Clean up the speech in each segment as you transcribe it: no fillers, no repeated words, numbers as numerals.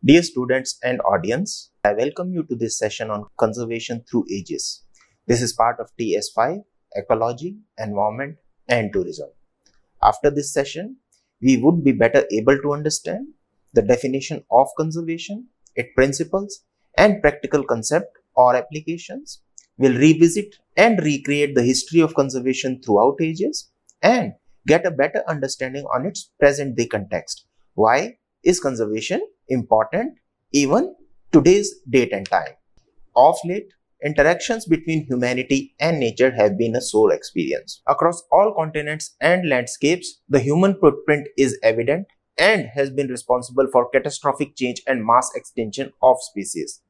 Dear students and audience, I welcome you to this session on conservation through ages. This is part of TS5, Ecology, Environment and Tourism. After this session, we would be better able to understand the definition of conservation, its principles and practical concept or applications. We'll revisit and recreate the history of conservation throughout ages and get a better understanding on its present day context. Why is conservation important even today's date and time? Of late, interactions between humanity and nature have been a sore experience. Across all continents and landscapes, the human footprint is evident and has been responsible for catastrophic change and mass extinction of species.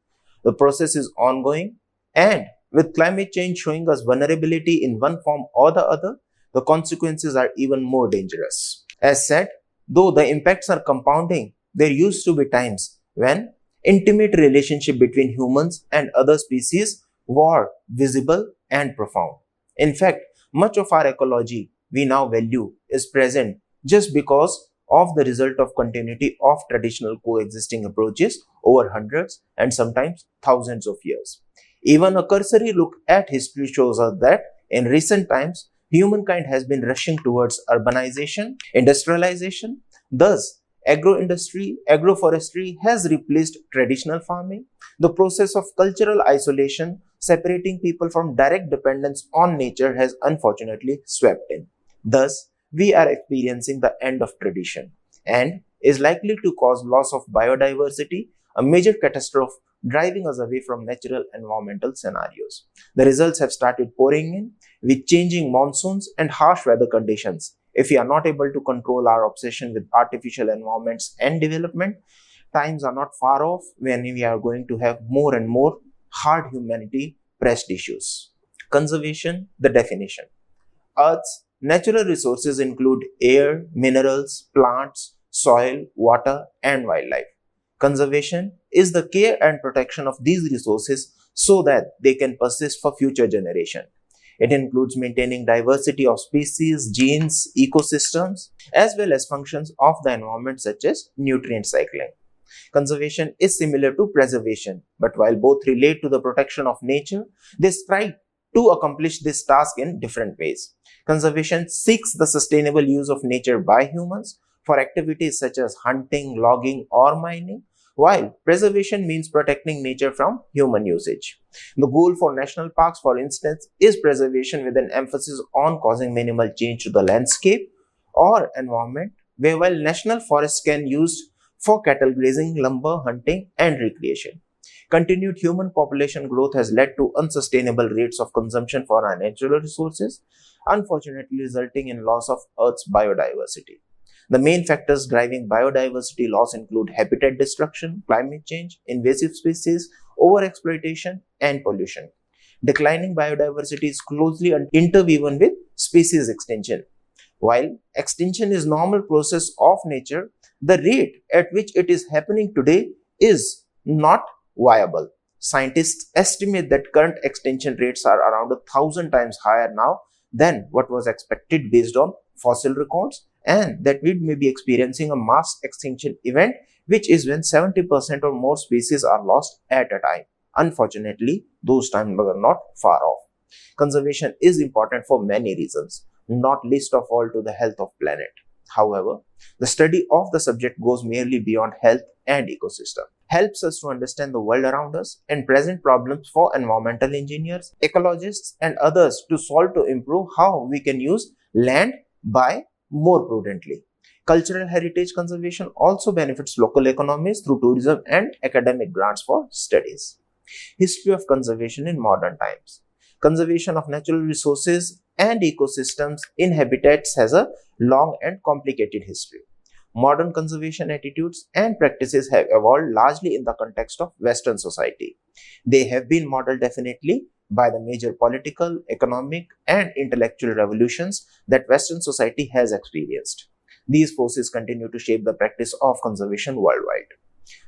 The process is ongoing, and with climate change showing us vulnerability in one form or the other, the consequences are even more dangerous. As said, though the impacts are compounding, there used to be times when intimate relationship between humans and other species were visible and profound. In fact, much of our ecology we now value is present just because of the result of continuity of traditional coexisting approaches over hundreds and sometimes thousands of years. Even a cursory look at history shows us that in recent times, humankind has been rushing towards urbanization, industrialization. Thus, agroforestry has replaced traditional farming. The process of cultural isolation, separating people from direct dependence on nature, has unfortunately swept in. Thus, we are experiencing the end of tradition and is likely to cause loss of biodiversity, a major catastrophe driving us away from natural environmental scenarios. The results have started pouring in with changing monsoons and harsh weather conditions. If we are not able to control our obsession with artificial environments and development, times are not far off when we are going to have more and more hard humanity pressed issues. Conservation, the definition. Earth's natural resources include air, minerals, plants, soil, water, and wildlife. Conservation is the care and protection of these resources so that they can persist for future generations. It includes maintaining diversity of species, genes, ecosystems, as well as functions of the environment such as nutrient cycling. Conservation is similar to preservation, but while both relate to the protection of nature, they strive to accomplish this task in different ways. Conservation seeks the sustainable use of nature by humans for activities such as hunting, logging, or mining, while preservation means protecting nature from human usage. The goal for national parks, for instance, is preservation with an emphasis on causing minimal change to the landscape or environment, where while national forests can be used for cattle grazing, lumber, hunting, and recreation. Continued human population growth has led to unsustainable rates of consumption for our natural resources, unfortunately resulting in loss of Earth's biodiversity. The main factors driving biodiversity loss include habitat destruction, climate change, invasive species, overexploitation, and pollution. Declining biodiversity is closely interwoven with species extinction. While extinction is a normal process of nature, the rate at which it is happening today is not viable. Scientists estimate that current extinction rates are around 1,000 times higher now than what was expected based on fossil records, and that we may be experiencing a mass extinction event, which is when 70% or more species are lost at a time. Unfortunately, those times are not far off. Conservation is important for many reasons, not least of all to the health of planet. However, the study of the subject goes merely beyond health and ecosystem, helps us to understand the world around us and present problems for environmental engineers, ecologists, and others to solve to improve how we can use land by more prudently. Cultural heritage conservation also benefits local economies through tourism and academic grants for studies. History of conservation in modern times. Conservation of natural resources and ecosystems in habitats has a long and complicated history. Modern conservation attitudes and practices have evolved largely in the context of Western society. They have been modeled definitely by the major political, economic, and intellectual revolutions that Western society has experienced. These forces continue to shape the practice of conservation worldwide.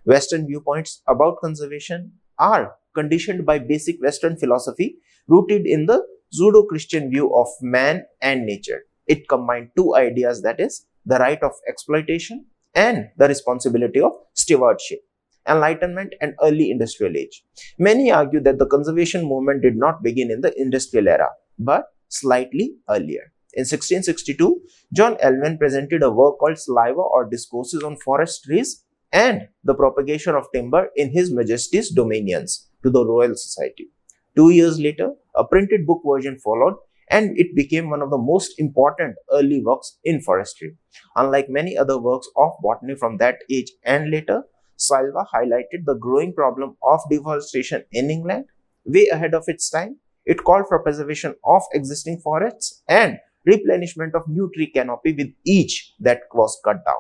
Western viewpoints about conservation are conditioned by basic Western philosophy rooted in the Judeo-Christian view of man and nature. It combined two ideas, that is, the right of exploitation and the responsibility of stewardship. Enlightenment, and early industrial age. Many argue that the conservation movement did not begin in the industrial era, but slightly earlier. In 1662, John Elwyn presented a work called Saliva or Discourses on Forest Trees and the Propagation of Timber in His Majesty's Dominions to the Royal Society. 2 years later, a printed book version followed, and it became one of the most important early works in forestry. Unlike many other works of botany from that age and later, Saliva highlighted the growing problem of deforestation in England way ahead of its time. It called for preservation of existing forests and replenishment of new tree canopy with each that was cut down.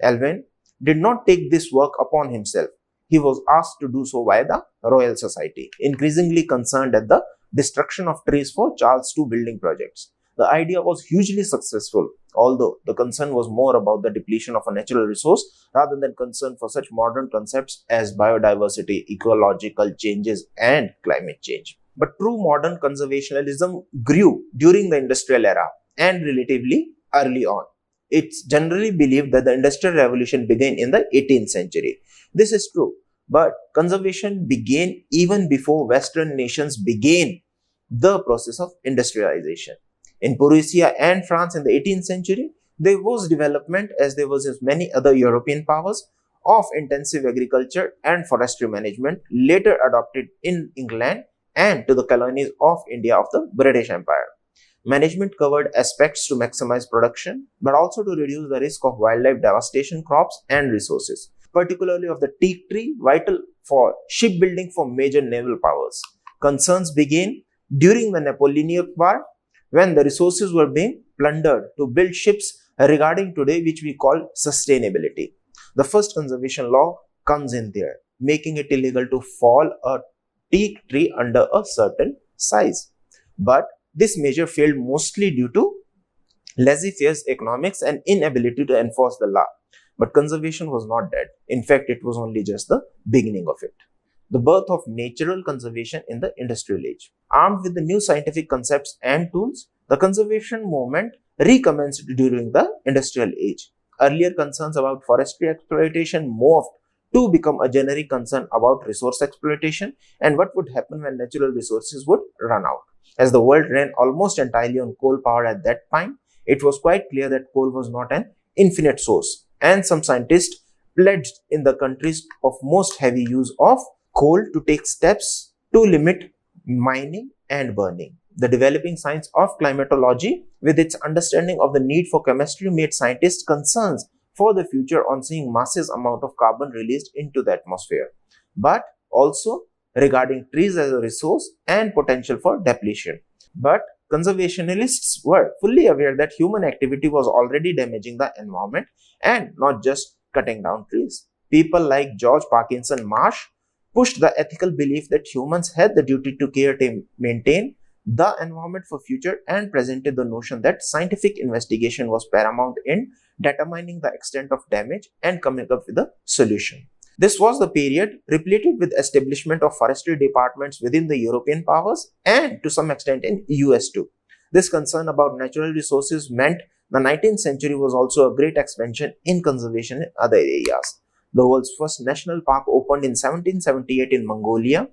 Elwyn did not take this work upon himself. He was asked to do so by the Royal Society, increasingly concerned at the destruction of trees for Charles II building projects. The idea was hugely successful, although the concern was more about the depletion of a natural resource rather than concern for such modern concepts as biodiversity, ecological changes, and climate change. But true modern conservationism grew during the industrial era and relatively early on. It's generally believed that the Industrial Revolution began in the 18th century. This is true, but conservation began even before Western nations began the process of industrialization. In Prussia and France in the 18th century, there was development, as there was in many other European powers, of intensive agriculture and forestry management, later adopted in England and to the colonies of India of the British Empire. Management covered aspects to maximize production, but also to reduce the risk of wildlife devastation, crops, and resources, particularly of the teak tree, vital for shipbuilding for major naval powers. Concerns began during the Napoleonic War, when the resources were being plundered to build ships regarding today, which we call sustainability. The first conservation law comes in there, making it illegal to fall a teak tree under a certain size. But this measure failed mostly due to laissez-faire economics and inability to enforce the law. But conservation was not dead. In fact, it was only just the beginning of it. The birth of natural conservation in the industrial age. Armed with the new scientific concepts and tools, the conservation movement recommenced during the industrial age. Earlier concerns about forestry exploitation morphed to become a generic concern about resource exploitation and what would happen when natural resources would run out. As the world ran almost entirely on coal power at that time, it was quite clear that coal was not an infinite source, and some scientists pledged in the countries of most heavy use of coal to take steps to limit mining and burning. The developing science of climatology, with its understanding of the need for chemistry, made scientists concerns for the future on seeing massive amount of carbon released into the atmosphere, but also regarding trees as a resource and potential for depletion. But conservationists were fully aware that human activity was already damaging the environment and not just cutting down trees. People like George Parkinson Marsh pushed the ethical belief that humans had the duty to care to maintain the environment for future and presented the notion that scientific investigation was paramount in determining the extent of damage and coming up with a solution. This was the period repleted with establishment of forestry departments within the European powers and to some extent in US too. This concern about natural resources meant the 19th century was also a great expansion in conservation in other areas. The world's first national park opened in 1778 in Mongolia,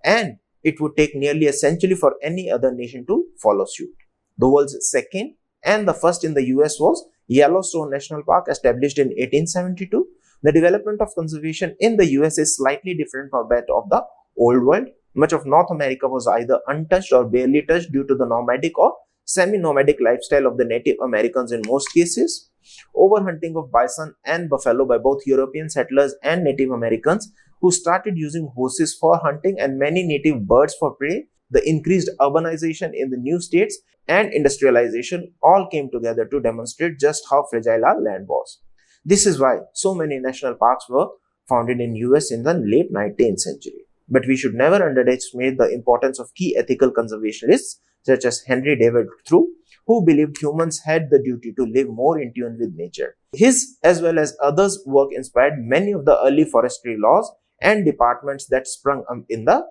and it would take nearly a century for any other nation to follow suit. The world's second and the first in the US was Yellowstone National Park, established in 1872. The development of conservation in the US is slightly different from that of the Old World. Much of North America was either untouched or barely touched due to the nomadic or semi-nomadic lifestyle of the Native Americans in most cases. Overhunting of bison and buffalo by both European settlers and Native Americans who started using horses for hunting and many native birds for prey, the increased urbanization in the new states and industrialization all came together to demonstrate just how fragile our land was. This is why so many national parks were founded in US in the late 19th century. But we should never underestimate the importance of key ethical conservationists such as Henry David Thoreau, who believed humans had the duty to live more in tune with nature. His as well as others' work inspired many of the early forestry laws and departments that sprung up in the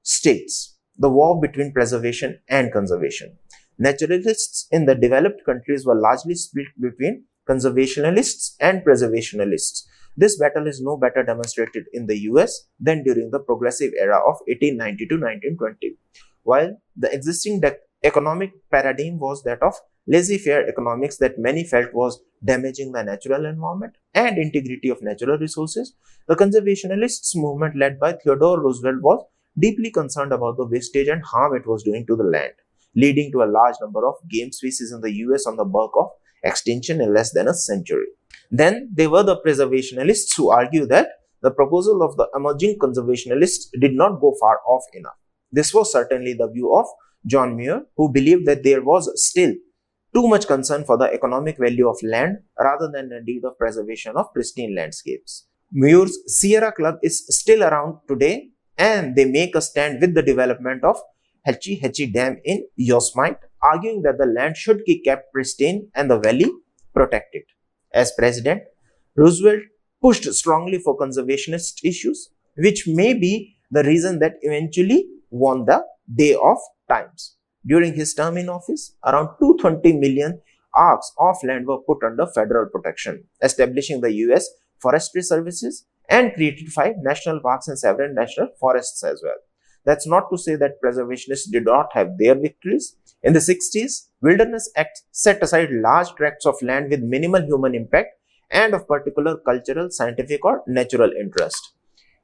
states. The war between preservation and conservation. Naturalists in the developed countries were largely split between conservationists and preservationists. This battle is no better demonstrated in the US than during the progressive era of 1890 to 1920. While the existing economic paradigm was that of laissez-faire economics that many felt was damaging the natural environment and integrity of natural resources, the conservationists movement led by Theodore Roosevelt was deeply concerned about the wastage and harm it was doing to the land, leading to a large number of game species in the US on the brink of extinction in less than a century. Then there were the preservationists who argue that the proposal of the emerging conservationists did not go far off enough. This was certainly the view of John Muir, who believed that there was still too much concern for the economic value of land rather than the need of preservation of pristine landscapes. Muir's Sierra Club is still around today, and they make a stand with the development of Hetchy Hetchy Dam in Yosemite, arguing that the land should be kept pristine and the valley protected. As president, Roosevelt pushed strongly for conservationist issues, which may be the reason that eventually won the day of times. During his term in office, around 220 million acres of land were put under federal protection, establishing the US Forestry Services and created 5 national parks and several national forests as well. That's not to say that preservationists did not have their victories. In the 60s, Wilderness Act set aside large tracts of land with minimal human impact and of particular cultural, scientific or natural interest.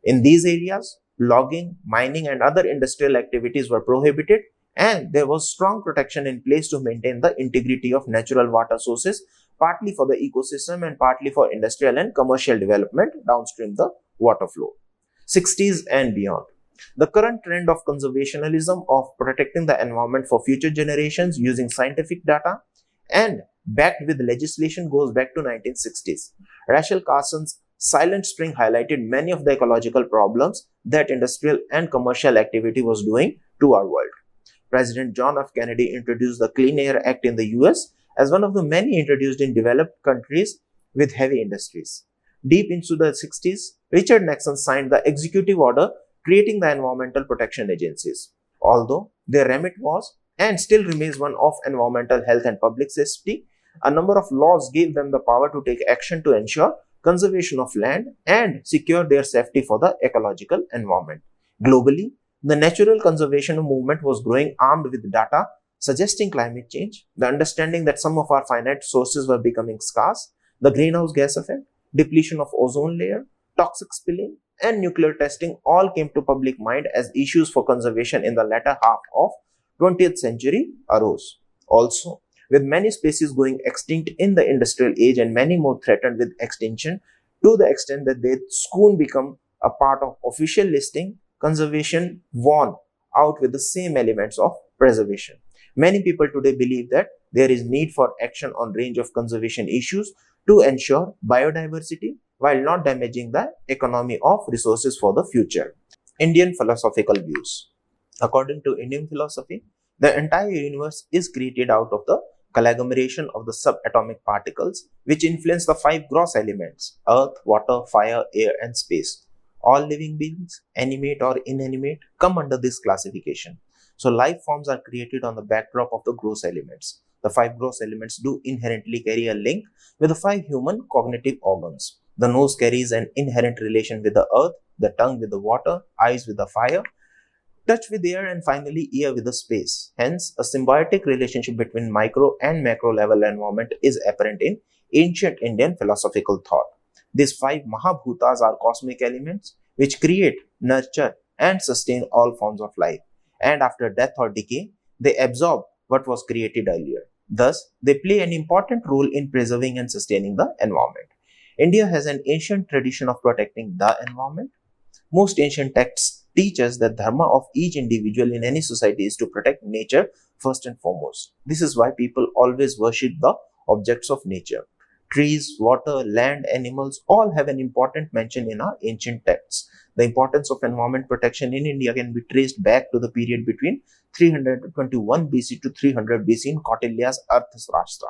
In these areas, logging, mining and other industrial activities were prohibited, and there was strong protection in place to maintain the integrity of natural water sources, partly for the ecosystem and partly for industrial and commercial development downstream the water flow. 60s and beyond. The current trend of conservationism, of protecting the environment for future generations using scientific data and backed with legislation, goes back to 1960s. Rachel Carson's Silent Spring highlighted many of the ecological problems that industrial and commercial activity was doing to our world. President John F. Kennedy introduced the Clean Air Act in the US as one of the many introduced in developed countries with heavy industries. Deep into the 60s, Richard Nixon signed the executive order creating the environmental protection agencies. Although their remit was and still remains one of environmental health and public safety, a number of laws gave them the power to take action to ensure conservation of land and secure their safety for the ecological environment. Globally, the natural conservation movement was growing armed with data suggesting climate change, the understanding that some of our finite sources were becoming scarce, the greenhouse gas effect, depletion of ozone layer, toxic spilling, and nuclear testing all came to public mind as issues for conservation in the latter half of 20th century arose. Also, with many species going extinct in the industrial age and many more threatened with extinction to the extent that they soon become a part of official listing, conservation won out with the same elements of preservation. Many people today believe that there is need for action on range of conservation issues to ensure biodiversity while not damaging the economy of resources for the future. Indian philosophical views. According to Indian philosophy, the entire universe is created out of the conglomeration of the subatomic particles which influence the 5 gross elements: earth, water, fire, air and space. All living beings, animate or inanimate, come under this classification. So life forms are created on the backdrop of the gross elements. The 5 gross elements do inherently carry a link with the 5 human cognitive organs. The nose carries an inherent relation with the earth, the tongue with the water, eyes with the fire, touch with air, and finally ear with the space. Hence, a symbiotic relationship between micro and macro level environment is apparent in ancient Indian philosophical thought. These 5 Mahabhutas are cosmic elements which create, nurture, and sustain all forms of life. And after death or decay, they absorb what was created earlier. Thus, they play an important role in preserving and sustaining the environment. India has an ancient tradition of protecting the environment. Most ancient texts teach us that dharma of each individual in any society is to protect nature first and foremost. This is why people always worship the objects of nature. Trees, water, land, animals all have an important mention in our ancient texts. The importance of environment protection in India can be traced back to the period between 321 BC to 300 BC in Kautilya's Arthashastra.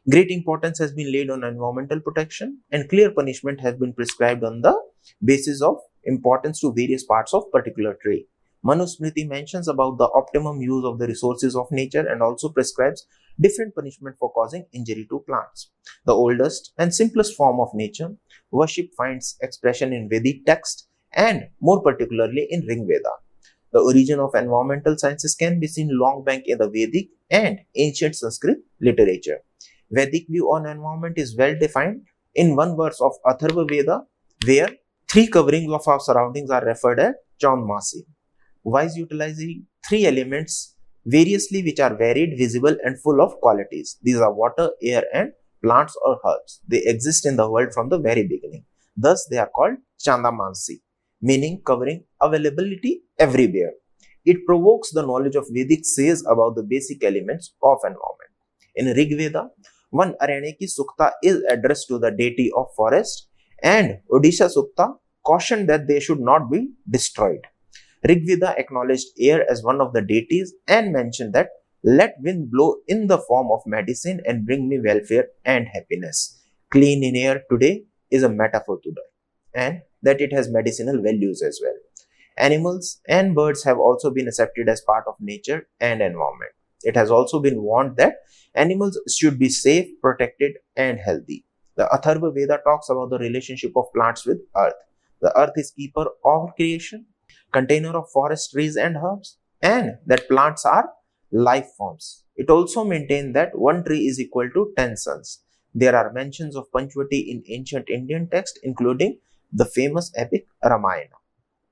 Great importance has been laid on environmental protection and clear punishment has been prescribed on the basis of importance to various parts of particular tree. Manusmriti mentions about the optimum use of the resources of nature and also prescribes different punishment for causing injury to plants. The oldest and simplest form of nature worship finds expression in Vedic text and more particularly in Rig Veda. The origin of environmental sciences can be seen long back in the Vedic and ancient Sanskrit literature. Vedic view on environment is well defined in one verse of Atharva Veda, where three coverings of our surroundings are referred as Chaundmasi. Wise utilizing three elements variously which are varied, visible and full of qualities. These are water, air and plants or herbs. They exist in the world from the very beginning. Thus they are called Chandamansi, meaning covering availability everywhere. It provokes the knowledge of Vedic says about the basic elements of environment. In Rig Veda, one Aranyaki Sukta is addressed to the deity of forest and Odisha Sukta cautioned that they should not be destroyed. Rig Veda acknowledged air as one of the deities and mentioned that let wind blow in the form of medicine and bring me welfare and happiness. Clean in air today is a metaphor to that, and that it has medicinal values as well. Animals and birds have also been accepted as part of nature and environment. It has also been warned that animals should be safe, protected and healthy. The Atharva Veda talks about the relationship of plants with earth. The earth is keeper of creation, container of forest, trees and herbs, and that plants are life forms. It also maintains that one tree is equal to 10 suns. There are mentions of Panchvati in ancient Indian text, including the famous epic Ramayana.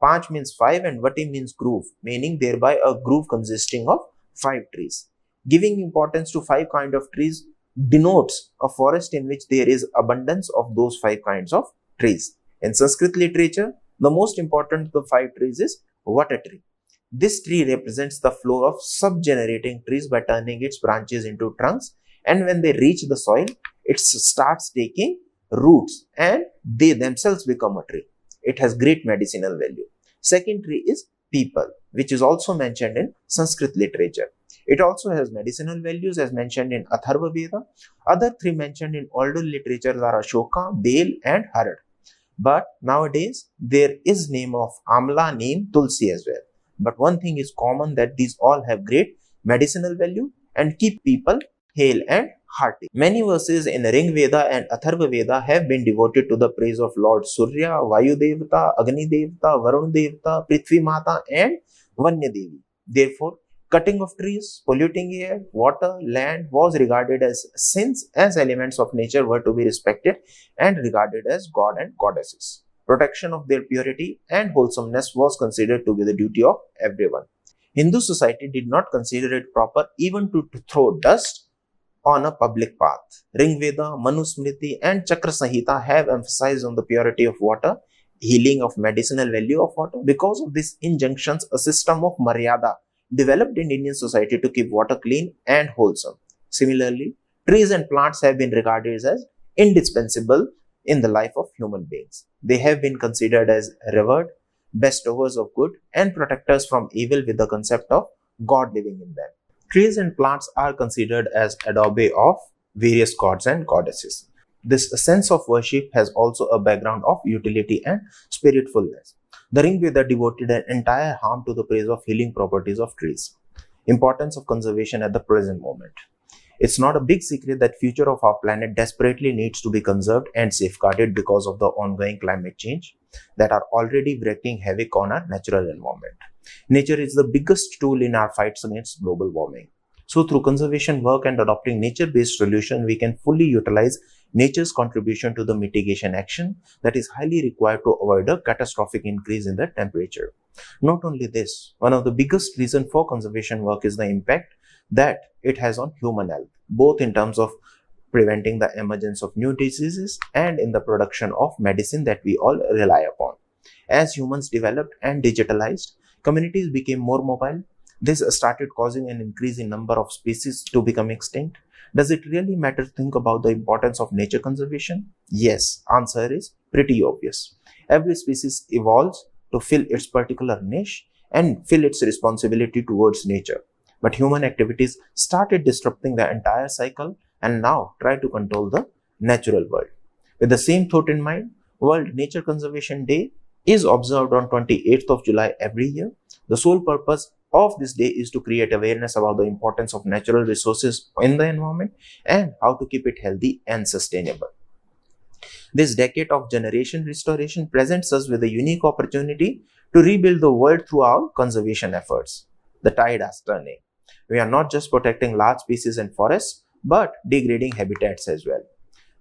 Panch means 5 and Vati means groove, meaning thereby a groove consisting of 5 trees. Giving importance to 5 kinds of trees denotes a forest in which there is abundance of those 5 kinds of trees. In Sanskrit literature, the most important of the 5 trees is Vata tree. This tree represents the flow of sub-generating trees by turning its branches into trunks, and when they reach the soil, it starts taking roots and they themselves become a tree. It has great medicinal value. Second tree is Peepal, which is also mentioned in Sanskrit literature. It also has medicinal values as mentioned in Atharva Veda. Other 3 mentioned in older literatures are Ashoka, Bel and Harad. But nowadays, there is name of Amla, Neem, Tulsi as well. But one thing is common, that these all have great medicinal value and keep people hale and hearty. Many verses in Rig Veda and Atharva Veda have been devoted to the praise of Lord Surya, Vayu Devata, Agni Devata, Varun Devata, Prithvi Mata and Vanya Devi. Therefore, cutting of trees, polluting air, water, land was regarded as sins, as elements of nature were to be respected and regarded as god and goddesses. Protection of their purity and wholesomeness was considered to be the duty of everyone. Hindu society did not consider it proper even to throw dust on a public path. Rig Veda, Manusmriti and Chakra Samhita have emphasized on the purity of water, healing of medicinal value of water. Because of these injunctions, a system of Maryada developed in Indian society to keep water clean and wholesome. Similarly, trees and plants have been regarded as indispensable in the life of human beings. They have been considered as revered, bestowers of good and protectors from evil, with the concept of God living in them. Trees and plants are considered as adobe of various gods and goddesses. This sense of worship has also a background of utility and spiritfulness. The Rig Veda devoted an entire hymn to the praise of healing properties of trees. Importance of conservation at the present moment. It's not a big secret that future of our planet desperately needs to be conserved and safeguarded because of the ongoing climate change that are already wreaking havoc on our natural environment. Nature is the biggest tool in our fights against global warming. So through conservation work and adopting nature-based solutions, we can fully utilize nature's contribution to the mitigation action that is highly required to avoid a catastrophic increase in the temperature. Not only this, one of the biggest reasons for conservation work is the impact that it has on human health, both in terms of preventing the emergence of new diseases and in the production of medicine that we all rely upon. As humans developed and digitalized, communities became more mobile. This started causing an increase in number of species to become extinct. Does it really matter to think about the importance of nature conservation? Yes, answer is pretty obvious. Every species evolves to fill its particular niche and fill its responsibility towards nature. But human activities started disrupting the entire cycle and now try to control the natural world. With the same thought in mind, World Nature Conservation Day is observed on 28th of July every year. The sole purpose of this day is to create awareness about the importance of natural resources in the environment and how to keep it healthy and sustainable. This decade of generation restoration presents us with a unique opportunity to rebuild the world through our conservation efforts. The tide is turning. We are not just protecting large species and forests, but degrading habitats as well.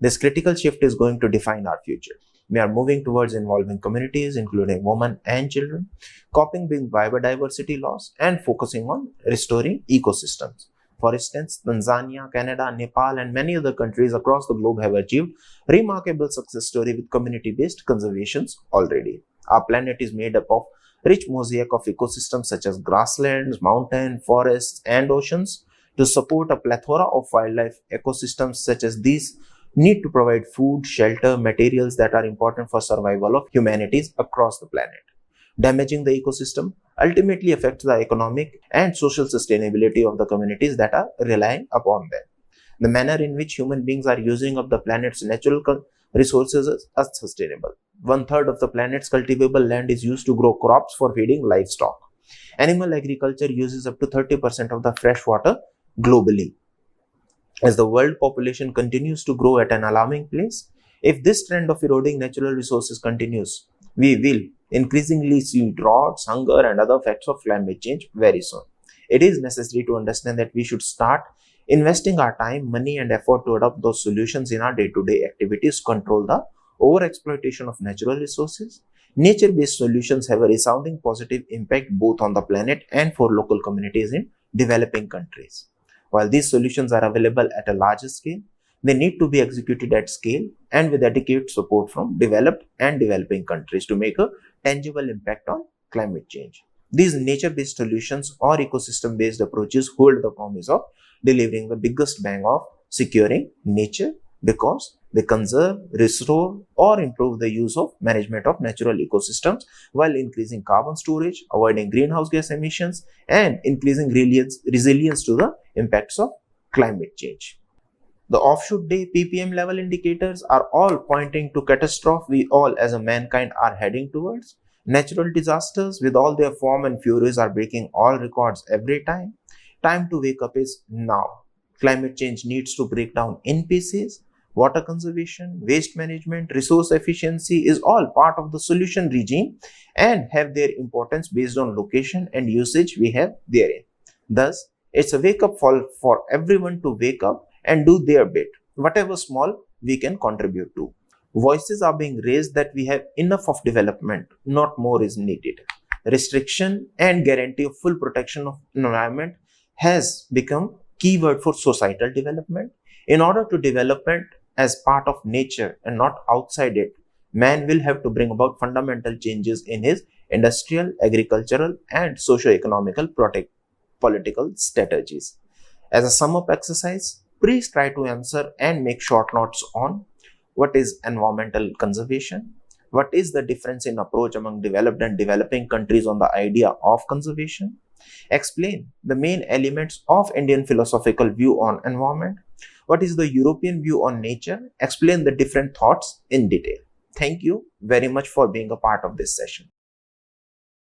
This critical shift is going to define our future. We are moving towards involving communities, including women and children, coping with biodiversity loss, and focusing on restoring ecosystems. For instance, Tanzania, Canada, Nepal, and many other countries across the globe have achieved remarkable success story with community-based conservations already. Our planet is made up of rich mosaic of ecosystems such as grasslands, mountains, forests, and oceans. To support a plethora of wildlife ecosystems such as these need to provide food, shelter, materials that are important for survival of humanities across the planet. Damaging the ecosystem ultimately affects the economic and social sustainability of the communities that are relying upon them. The manner in which human beings are using up the planet's natural resources is unsustainable. 1/3 of the planet's cultivable land is used to grow crops for feeding livestock. Animal agriculture uses up to 30% of the fresh water globally. As the world population continues to grow at an alarming pace, if this trend of eroding natural resources continues, we will increasingly see droughts, hunger, and other effects of climate change very soon. It is necessary to understand that we should start investing our time, money, and effort to adopt those solutions in our day-to-day activities to control the overexploitation of natural resources. Nature-based solutions have a resounding positive impact both on the planet and for local communities in developing countries. While these solutions are available at a larger scale, they need to be executed at scale and with adequate support from developed and developing countries to make a tangible impact on climate change. These nature-based solutions or ecosystem-based approaches hold the promise of delivering the biggest bang of securing nature because they conserve, restore, or improve the use of management of natural ecosystems while increasing carbon storage, avoiding greenhouse gas emissions, and increasing resilience to the impacts of climate change. The offshoot day ppm level indicators are all pointing to catastrophe we all as a mankind are heading towards. Natural disasters with all their form and furies are breaking all records every time. Time to wake up is now. Climate change needs to break down in pieces. Water conservation, waste management, resource efficiency is all part of the solution regime and have their importance based on location and usage we have therein. Thus, it's a wake-up call for everyone to wake up and do their bit, whatever small we can contribute to. Voices are being raised that we have enough of development, not more is needed. Restriction and guarantee of full protection of environment has become keyword for societal development. In order to development as part of nature and not outside it, man will have to bring about fundamental changes in his industrial, agricultural, and socio-economical political strategies. As a sum-up exercise, please try to answer and make short notes on what is environmental conservation, what is the difference in approach among developed and developing countries on the idea of conservation, explain the main elements of Indian philosophical view on environment, what is the European view on nature, explain the different thoughts in detail. Thank you very much for being a part of this session.